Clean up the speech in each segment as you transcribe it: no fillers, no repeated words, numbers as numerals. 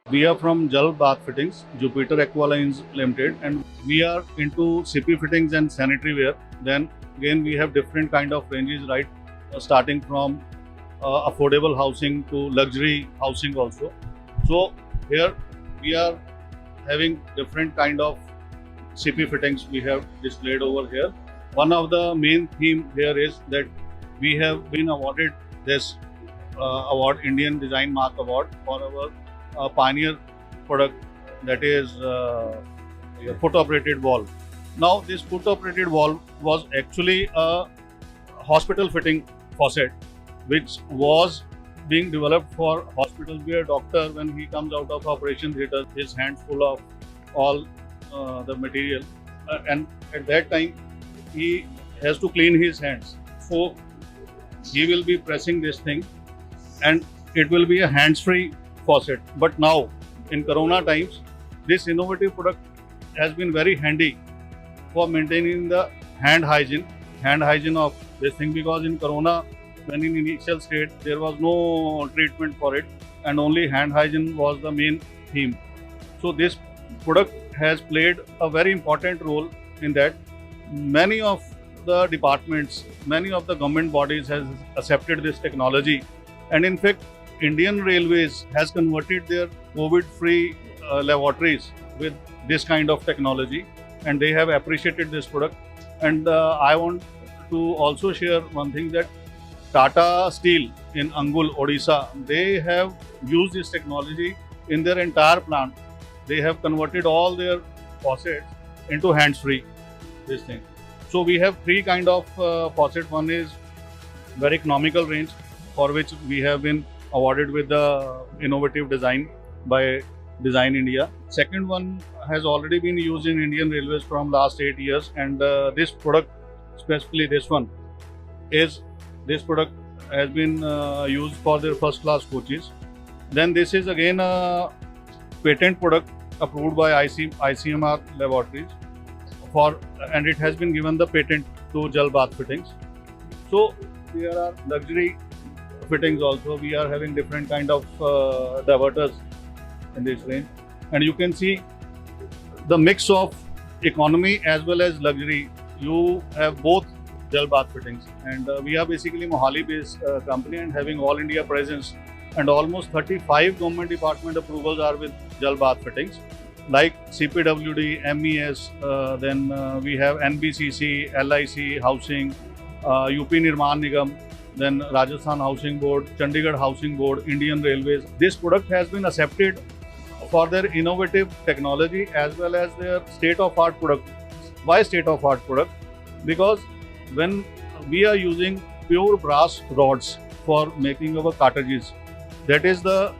We are from Jal Bath Fittings, Jupiter Aqualines Limited, and we are into CP fittings and sanitary ware. Then again, we have different kind of ranges, right? Starting from affordable housing to luxury housing also. So here we are having different kind of CP fittings we have displayed over here. One of the main theme here is that we have been awarded this award, Indian Design Mark Award, for our pioneer product, that is foot operated valve. Now this foot operated valve was actually a hospital fitting faucet which was being developed for hospitals where doctor, when he comes out of operation theater, his hands full of all the material, and at that time he has to clean his hands, so he will be pressing this thing and it will be a hands-free faucet. But now in corona times, this innovative product has been very handy for maintaining the hand hygiene of this thing, because in corona, when in initial state there was no treatment for it and only hand hygiene was the main theme. So this product has played a very important role in that. Many of the departments, many of the government bodies has accepted this technology, and in fact Indian Railways has converted their COVID-free laboratories with this kind of technology, and they have appreciated this product. And I want to also share one thing, that Tata Steel in Angul, Odisha, they have used this technology in their entire plant. They have converted all their faucets into hands-free, this thing. So we have three kind of faucet. One is very economical range, for which we have been awarded with the innovative design by Design India. Second one has already been used in Indian Railways from last 8 years, and this product, specifically this product has been used for their first class coaches. Then this is again a patent product approved by ICMR laboratories and it has been given the patent to Jal Bath Fittings. So there are luxury fittings also. We are having different kind of diverters in this range, and you can see the mix of economy as well as luxury. You have both Jal Bath Fittings, and we are basically Mohali based company and having all India presence, and almost 35 government department approvals are with Jal Bath Fittings, like CPWD, MES, then we have NBCC, LIC, Housing, UP Nirman Nigam, then Rajasthan Housing Board, Chandigarh Housing Board, Indian Railways. This product has been accepted for their innovative technology as well as their state-of-art product. Why state-of-art product? Because when we are using pure brass rods for making our cartridges, that is the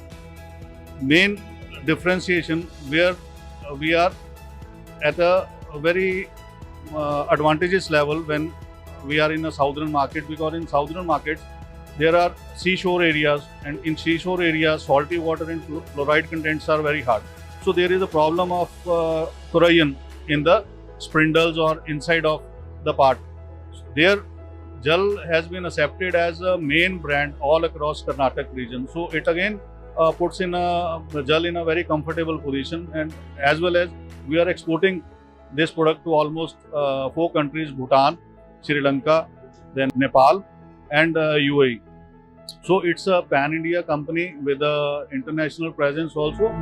main differentiation where we are at a very advantageous level when we are in a southern market, because in southern markets there are seashore areas, and in seashore areas salty water and fluoride contents are very hard. So there is a problem of corrosion in the spindles or inside of the part. There Jal has been accepted as a main brand all across Karnataka region. So it again puts in Jal in a very comfortable position, and as well as we are exporting this product to almost 4 countries: Bhutan, Sri Lanka, then Nepal and UAE. So it's a pan-India company with a international presence also.